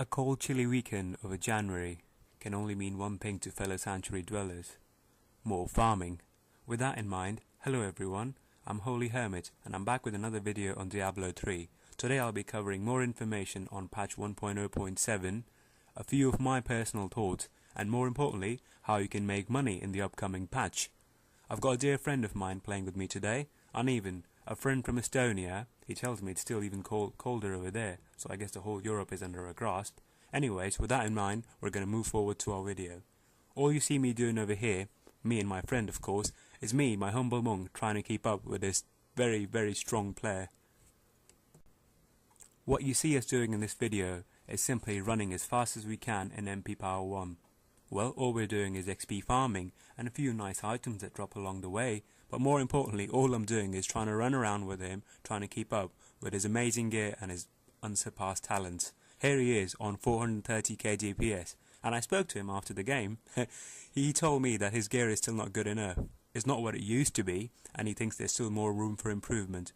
A cold chilly weekend over January can only mean one thing to fellow sanctuary dwellers: more farming. With that in mind, hello everyone, I'm Holy Hermit and I'm back with another video on Diablo 3. Today I'll be covering more information on patch 1.0.7, a few of my personal thoughts, and more importantly, how you can make money in the upcoming patch. I've got a dear friend of mine playing with me today, Uneven, a friend from Estonia. He tells me it's still even colder over there, so I guess the whole Europe is under a grasp. Anyways, with that in mind, we're going to move forward to our video. All you see me doing over here, me and my friend of course, is me, my humble monk, trying to keep up with this very strong player. What you see us doing in this video is simply running as fast as we can in MP Power 1. Well, all we're doing is XP farming and a few nice items that drop along the way, but more importantly, all I'm doing is trying to run around with him, trying to keep up with his amazing gear and his unsurpassed talents. Here he is on 430k DPS, and I spoke to him after the game. He told me that his gear is still not good enough. It's not what it used to be, and he thinks there's still more room for improvement.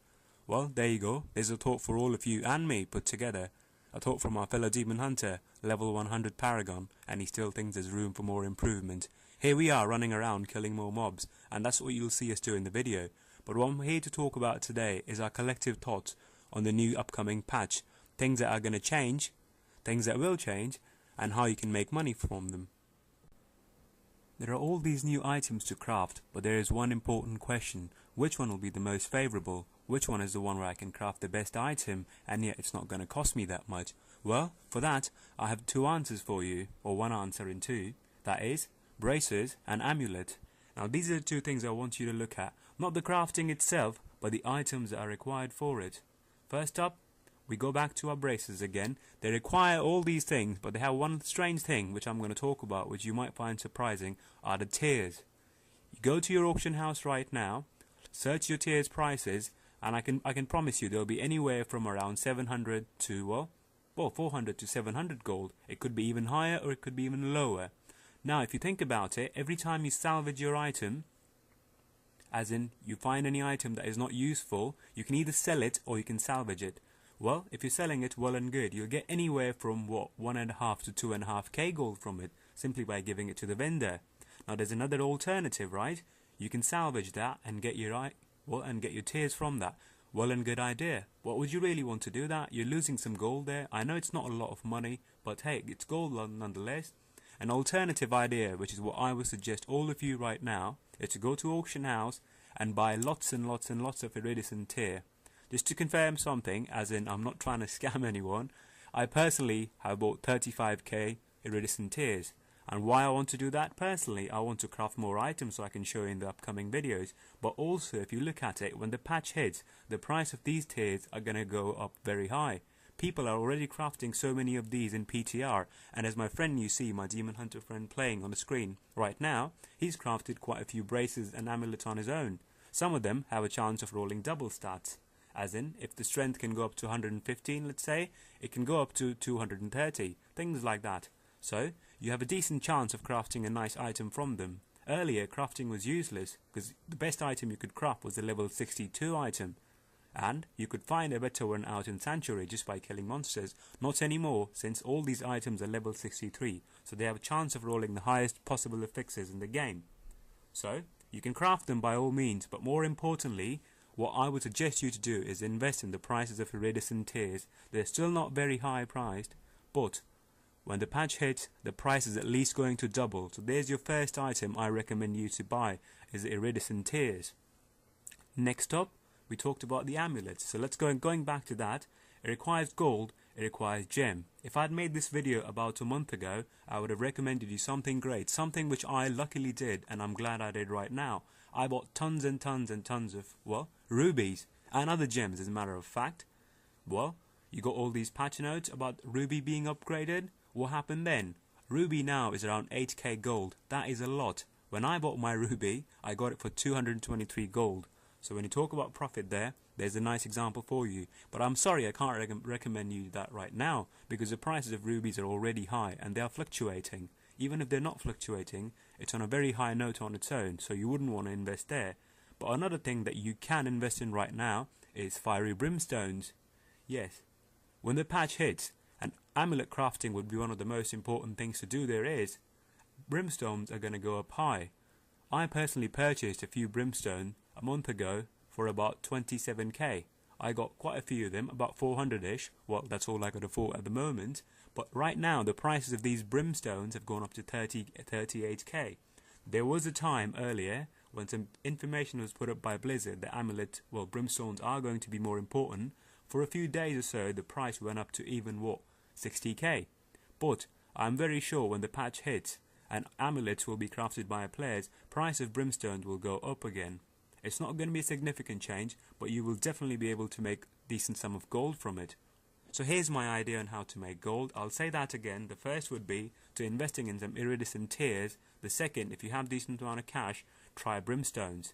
Well, there you go. There's a thought for all of you and me put together. A thought from our fellow demon hunter, level 100 Paragon, and he still thinks there's room for more improvement. Here we are running around killing more mobs, and that's what you'll see us do in the video. But what I'm here to talk about today is our collective thoughts on the new upcoming patch, things that are going to change, things that will change, and how you can make money from them. There are all these new items to craft, but there is one important question: which one will be the most favorable? Which one is the one where I can craft the best item and yet it's not going to cost me that much? Well, for that I have two answers for you, or one answer in two. That is, bracers and amulet. Now these are the two things I want you to look at, not the crafting itself, but the items that are required for it. First up, we go back to our bracers again. They require all these things, but they have one strange thing which I'm going to talk about, which you might find surprising, are the tiers. You go to your auction house right now, search your tiers prices, and I can promise you they'll be anywhere from around 700 to 400 to 700 gold. It could be even higher or it could be even lower. Now if you think about it, every time you salvage your item, as in you find any item that is not useful, you can either sell it or you can salvage it. Well, if you're selling it, well and good. You'll get anywhere from 1.5 to 2.5k gold from it, simply by giving it to the vendor. Now there's another alternative, right? You can salvage that and get your tiers from that. Well and good idea. What would you really want to do that? You're losing some gold there. I know it's not a lot of money, but hey, it's gold nonetheless. An alternative idea, which is what I would suggest all of you right now, is to go to auction house and buy lots and lots of iridescent tier. Just to confirm something, as in I'm not trying to scam anyone, I personally have bought 35k iridescent tiers. And why I want to do that personally, I want to craft more items so I can show you in the upcoming videos. But also, if you look at it, when the patch hits, the price of these tiers are going to go up very high. People are already crafting so many of these in PTR, and as my friend you see, my demon hunter friend playing on the screen right now, he's crafted quite a few braces and amulets on his own. Some of them have a chance of rolling double stats. As in, if the strength can go up to 115, let's say, it can go up to 230, things like that. So, you have a decent chance of crafting a nice item from them. Earlier, crafting was useless, because the best item you could craft was the level 62 item. And you could find a better one out in Sanctuary just by killing monsters. Not anymore, since all these items are level 63, so they have a chance of rolling the highest possible affixes in the game. So, you can craft them by all means, but more importantly, what I would suggest you to do is invest in the prices of iridescent tiers. They're still not very high priced, but when the patch hits, the price is at least going to double. So there's your first item I recommend you to buy, is the iridescent tiers. Next up, we talked about the amulets. So let's going back to that. It requires gold, it requires gem. If I'd made this video about a month ago, I would have recommended you something great, something which I luckily did, and I'm glad I did right now. I bought tons and tons and tons of, rubies and other gems as a matter of fact. Well, you got all these patch notes about ruby being upgraded. What happened then? Ruby now is around 8k gold. That is a lot. When I bought my ruby, I got it for 223 gold. So when you talk about profit there's a nice example for you. But I'm sorry, I can't recommend you that right now, because the prices of rubies are already high and they are fluctuating. Even if they're not fluctuating, it's on a very high note on its own, so you wouldn't want to invest there. But another thing that you can invest in right now is fiery brimstones. Yes, when the patch hits, and amulet crafting would be one of the most important things to do there is, brimstones are going to go up high. I personally purchased a few brimstone a month ago for about 27k. I got quite a few of them, about 400ish. Well, that's all I could afford at the moment. But right now, the prices of these brimstones have gone up to 38k. There was a time earlier when some information was put up by Blizzard that amulet, well, brimstones are going to be more important. For a few days or so, the price went up to even, what, 60k. But I'm very sure when the patch hits and amulets will be crafted by players, price of brimstones will go up again. It's not going to be a significant change, but you will definitely be able to make a decent sum of gold from it. So here's my idea on how to make gold. I'll say that again. The first would be to investing in some iridescent tiers. The second, if you have decent amount of cash, try brimstones.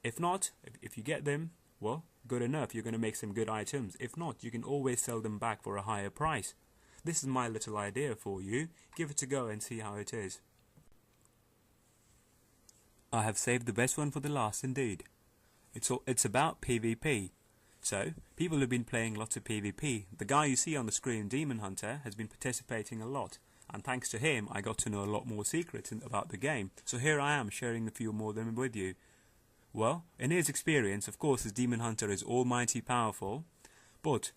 If not, if you get them, well, good enough. You're going to make some good items. If not, you can always sell them back for a higher price. This is my little idea for you. Give it a go and see how it is. I have saved the best one for the last indeed. It's about PvP. So, people have been playing lots of PvP. The guy you see on the screen, Demon Hunter, has been participating a lot. And thanks to him, I got to know a lot more secrets about the game. So here I am, sharing a few more of them with you. Well, in his experience, of course, his Demon Hunter is almighty powerful. But,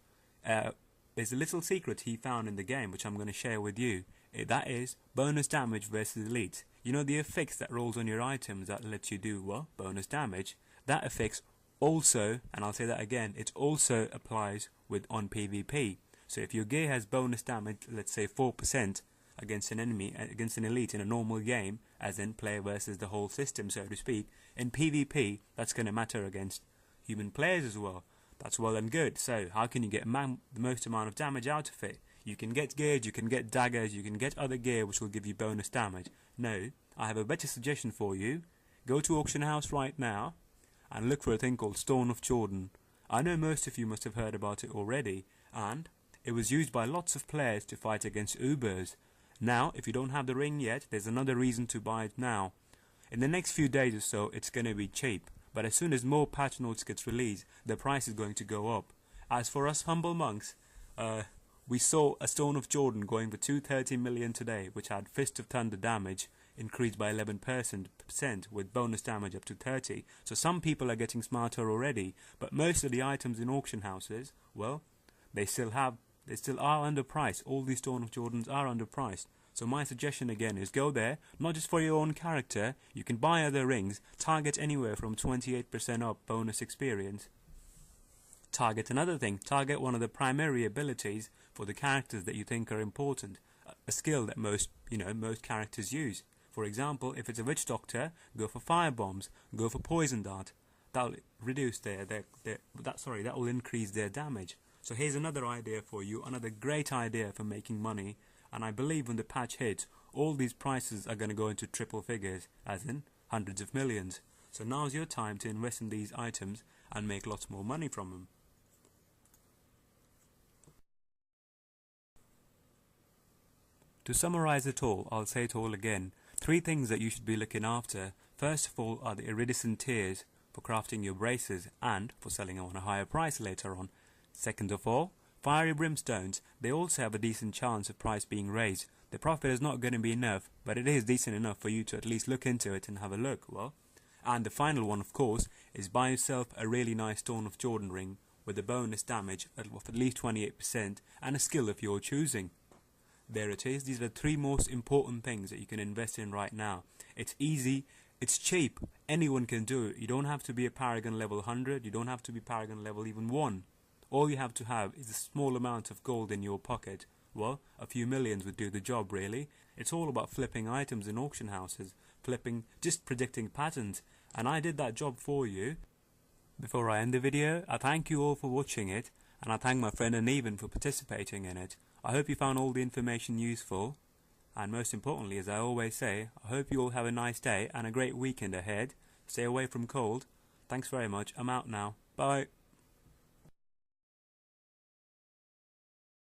there's a little secret he found in the game, which I'm going to share with you. That is, bonus damage versus elite. You know the effects that rolls on your items that lets you do, well, bonus damage? That effects also, and I'll say that again, it also applies on PvP. So if your gear has bonus damage, let's say 4% against an enemy, against an elite in a normal game, as in player versus the whole system, so to speak, in PvP, that's going to matter against human players as well. That's well and good. So how can you get the most amount of damage out of it? You can get gears, you can get daggers, you can get other gear which will give you bonus damage. No, I have a better suggestion for you. Go to Auction House right now and look for a thing called Stone of Jordan. I know most of you must have heard about it already, and it was used by lots of players to fight against Ubers. Now, if you don't have the ring yet, there's another reason to buy it now. In the next few days or so, it's going to be cheap, but as soon as more patch notes gets released, the price is going to go up. As for us humble monks, we saw a Stone of Jordan going for 230 million today, which had Fist of Thunder damage increased by 11% with bonus damage up to 30. So some people are getting smarter already, but most of the items in auction houses, well, they still are underpriced. All these Stone of Jordans are underpriced. So my suggestion again is go there, not just for your own character. You can buy other rings, target anywhere from 28% up bonus experience. Target another thing, target one of the primary abilities for the characters that you think are important, a skill that most characters use. For example, if it's a witch doctor, go for fire bombs, go for poison dart. That'll reduce that will increase their damage. So here's another idea for you, another great idea for making money, and I believe when the patch hits, all these prices are going to go into triple figures, as in hundreds of millions. So now's your time to invest in these items and make lots more money from them. To summarize it all, I'll say it all again. 3 things that you should be looking after. First of all are the iridescent tiers for crafting your braces and for selling on a higher price later on. Second of all, fiery brimstones. They also have a decent chance of price being raised. The profit is not going to be enough, but it is decent enough for you to at least look into it and have a look. Well, and the final one, of course, is buy yourself a really nice Stone of Jordan ring with a bonus damage of at least 28% and a skill of your choosing. There it is. These are the 3 most important things that you can invest in right now. It's easy, it's cheap, anyone can do it. You don't have to be a Paragon level 100, you don't have to be Paragon level even 1. All you have to have is a small amount of gold in your pocket. Well, a few millions would do the job really. It's all about flipping items in auction houses, just predicting patterns, and I did that job for you. Before I end the video, I thank you all for watching it, and I thank my friend Aneven for participating in it. I hope you found all the information useful, and most importantly, as I always say, I hope you all have a nice day and a great weekend ahead. Stay away from cold. Thanks very much. I'm out now. Bye.